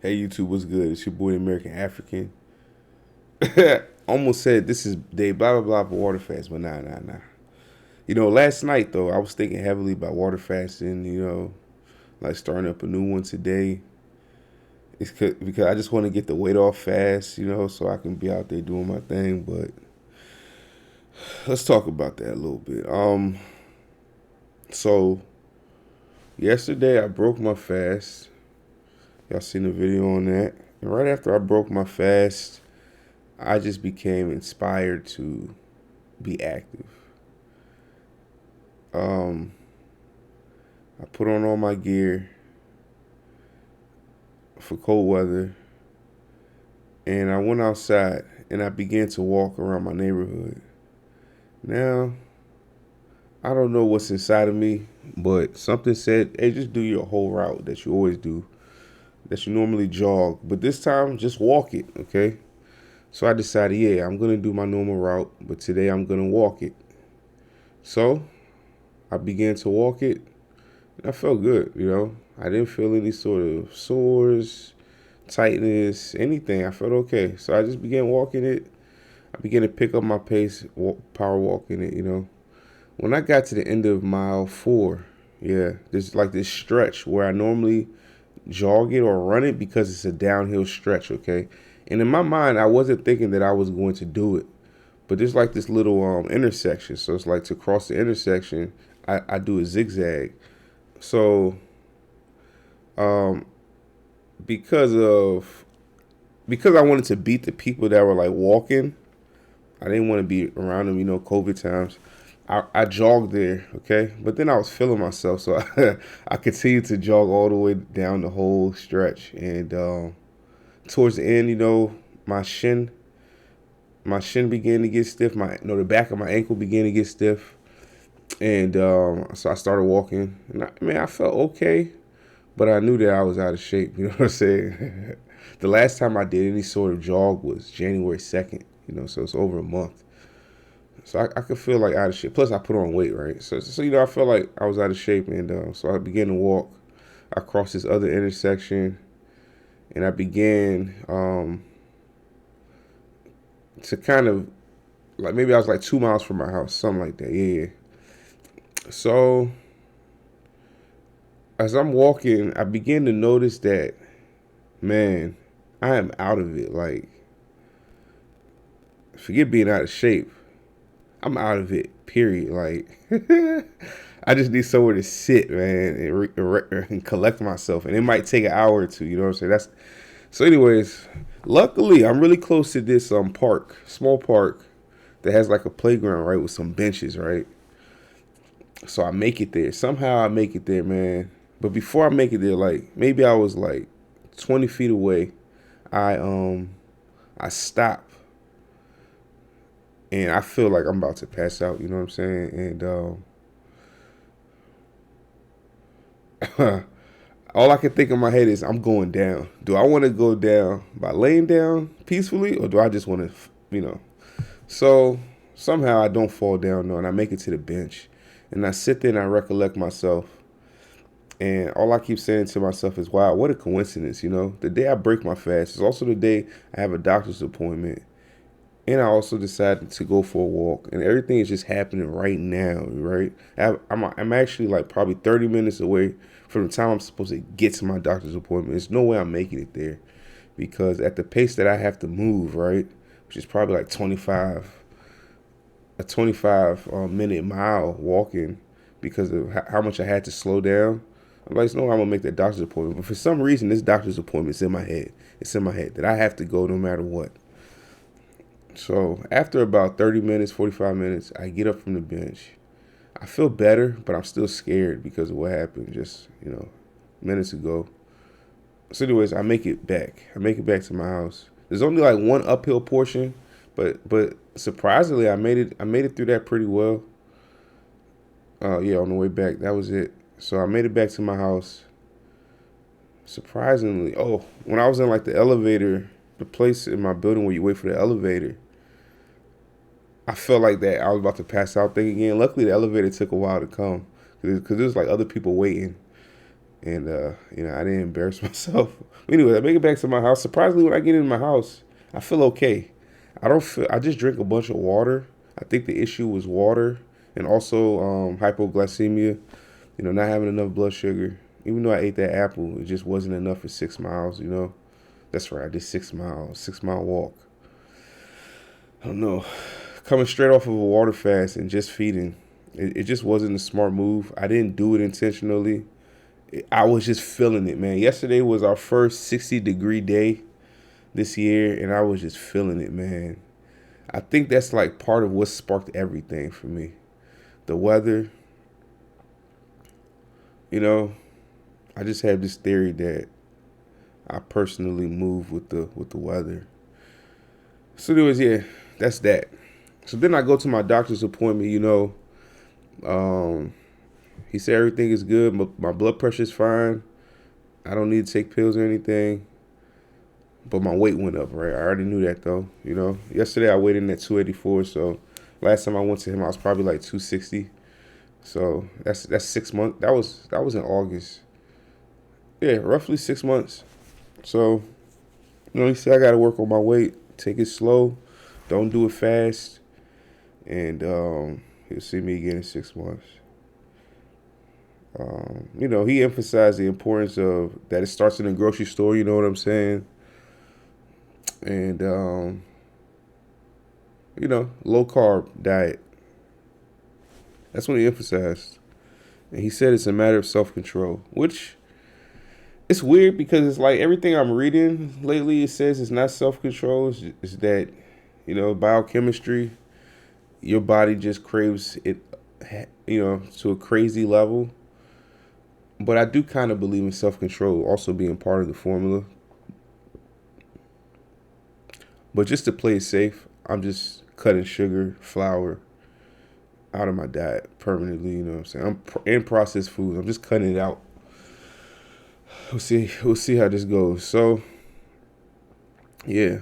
Hey YouTube, what's good? It's your boy, the American African. Almost said this is day blah blah blah for water fast, but nah. Last night though, I was thinking heavily about water fasting. Like starting up a new one today. Because I just want to get the weight off fast. So I can be out there doing my thing. But let's talk about that a little bit. So yesterday I broke my fast. Y'all seen the video on that? And right after I broke my fast, I just became inspired to be active. Um, I put on all my gear for cold weather and I went outside and I began to walk around my neighborhood. Now, I don't know what's inside of me, but something said, hey, just do your whole route that you always do, that you normally jog. But this time, just walk it, okay? So I decided, yeah, I'm going to do my normal route, but today I'm going to walk it. So I began to walk it. I felt good. I didn't feel any sort of sores, tightness, anything. I felt okay. So I just began walking it. I began to pick up my pace, power walking it. When I got to the end of mile 4, yeah, there's like this stretch where I normally jog it or run it because it's a downhill stretch, okay? And in my mind, I wasn't thinking that I was going to do it. But there's like this little intersection. So it's like to cross the intersection, I do a zigzag. So um, because of because I wanted to beat the people that were like walking, I didn't want to be around them. COVID times. I jogged there, okay, but then I was feeling myself, so I continued to jog all the way down the whole stretch, and towards the end, my shin, my shin began to get stiff. The back of my ankle began to get stiff, and so I started walking, and I felt okay. But I knew that I was out of shape. You know what I'm saying? The last time I did any sort of jog was January 2nd. So it's over a month. So I could feel like out of shape. Plus, I put on weight, right? So I felt like I was out of shape. And so I began to walk. I crossed this other intersection. And I began to kind of, like, maybe I was like 2 miles from my house, something like that. Yeah. So as I'm walking, I began to notice that, man, I am out of it. Like, forget being out of shape. I'm out of it. Period. Like, I just need somewhere to sit, man, and collect myself. And it might take an hour or two. You know what I'm saying? So. Anyways, luckily, I'm really close to this park, small park that has like a playground, right, with some benches, right. So I make it there. Somehow I make it there, man. But before I make it there, like maybe I was like 20 feet away. I stop and I feel like I'm about to pass out. You know what I'm saying? And all I can think in my head is I'm going down. Do I want to go down by laying down peacefully, or do I just want to, you know? So somehow I don't fall down, though, and I make it to the bench, and I sit there and I recollect myself, and all I keep saying to myself is, "Wow, what a coincidence!" The day I break my fast is also the day I have a doctor's appointment. And I also decided to go for a walk, and everything is just happening right now, right? I'm actually like probably 30 minutes away from the time I'm supposed to get to my doctor's appointment. There's no way I'm making it there because at the pace that I have to move, right, which is probably like a 25 minute mile walking because of how much I had to slow down. I'm like, no, I'm gonna make that doctor's appointment. But for some reason, this doctor's appointment is in my head. It's in my head that I have to go no matter what. So after about 30 minutes, 45 minutes, I get up from the bench. I feel better, but I'm still scared because of what happened just, minutes ago. So anyways, I make it back. I make it back to my house. There's only like one uphill portion, but surprisingly I made it through that pretty well. Yeah, on the way back, that was it. So I made it back to my house. Surprisingly, oh, when I was in like the elevator, the place in my building where you wait for the elevator, I felt like that I was about to pass out thing again. Luckily, the elevator took a while to come because there's like other people waiting. And I didn't embarrass myself. Anyway, I make it back to my house. Surprisingly, when I get in my house, I feel okay. I don't feel. I just drink a bunch of water. I think the issue was water and also hypoglycemia. Not having enough blood sugar. Even though I ate that apple, it just wasn't enough for 6 miles. That's right. I did 6 miles, 6 mile walk. I don't know. Coming straight off of a water fast and just feeding, it just wasn't a smart move. I didn't do it intentionally. I was just feeling it, man. Yesterday was our first 60-degree day this year, and I was just feeling it, man. I think that's like part of what sparked everything for me. The weather, I just have this theory that I personally move with the weather. So anyways, yeah, that's that. So then I go to my doctor's appointment, he said everything is good. My blood pressure is fine. I don't need to take pills or anything. But my weight went up, right? I already knew that though. Yesterday I weighed in at 284. So last time I went to him, I was probably like 260. So that's 6 months. That was in August. Yeah, roughly 6 months. So he said I got to work on my weight. Take it slow. Don't do it fast. And he'll see me again in 6 months. He emphasized the importance of that it starts in the grocery store. You know what I'm saying? And low carb diet. That's what he emphasized. And he said it's a matter of self control, which it's weird because it's like everything I'm reading lately. It says it's not self control. It's that biochemistry. Your body just craves it, to a crazy level. But I do kind of believe in self control also being part of the formula. But just to play it safe, I'm just cutting sugar, flour out of my diet permanently. You know what I'm saying? In processed foods. I'm just cutting it out. We'll see how this goes. So, yeah.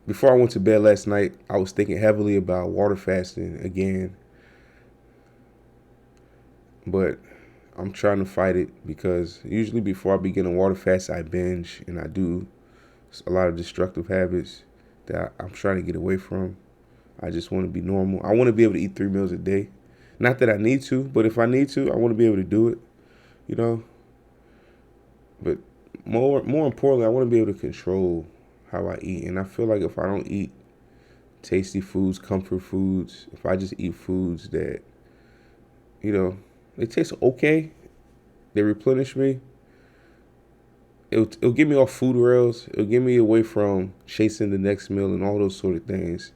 Before I went to bed last night, I was thinking heavily about water fasting again. But I'm trying to fight it because usually before I begin a water fast, I binge and I do a lot of destructive habits that I'm trying to get away from. I just want to be normal. I want to be able to eat 3 meals a day. Not that I need to, but if I need to, I want to be able to do it, But more importantly, I want to be able to control how I eat. And I feel like if I don't eat tasty foods, comfort foods, if I just eat foods that, they taste okay, they replenish me, it'll get me off food rails. It'll get me away from chasing the next meal and all those sort of things.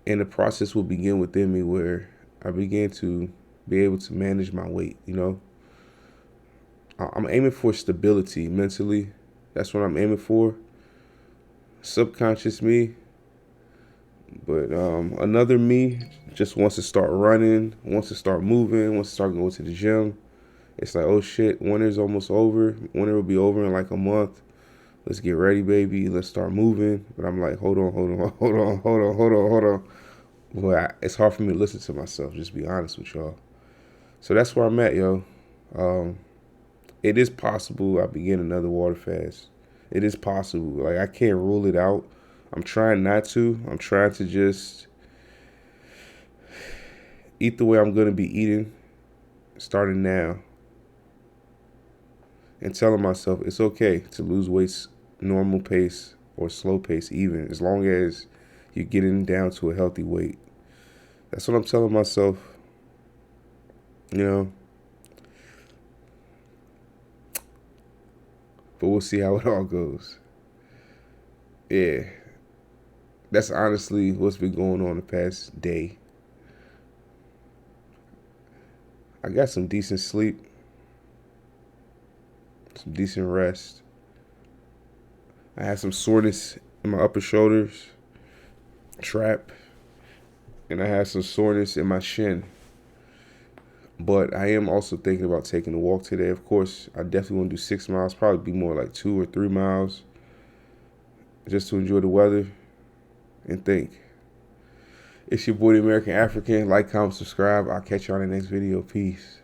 And the process will begin within me where I begin to be able to manage my weight, I'm aiming for stability mentally. That's what I'm aiming for. Subconscious me. But another me just wants to start running, wants to start moving, wants to start going to the gym. It's like, oh shit, winter's almost over. Winter will be over in like a month. Let's get ready, baby. Let's start moving. But I'm like, hold on. Boy, it's hard for me to listen to myself, just be honest with y'all. So that's where I'm at, yo. It is possible I begin another water fast. It is possible. Like, I can't rule it out. I'm trying not to. I'm trying to just eat the way I'm going to be eating starting now. And telling myself it's okay to lose weight normal pace or slow pace even, as long as you're getting down to a healthy weight. That's what I'm telling myself. But we'll see how it all goes. Yeah. That's honestly what's been going on the past day. I got some decent sleep. Some decent rest. I had some soreness in my upper shoulders, trap, and I had some soreness in my shin. But I am also thinking about taking a walk today. Of course, I definitely want to do 6 miles, probably be more like 2 or 3 miles, just to enjoy the weather and think. It's your boy, the American African. Like, comment, subscribe. I'll catch you on the next video. Peace.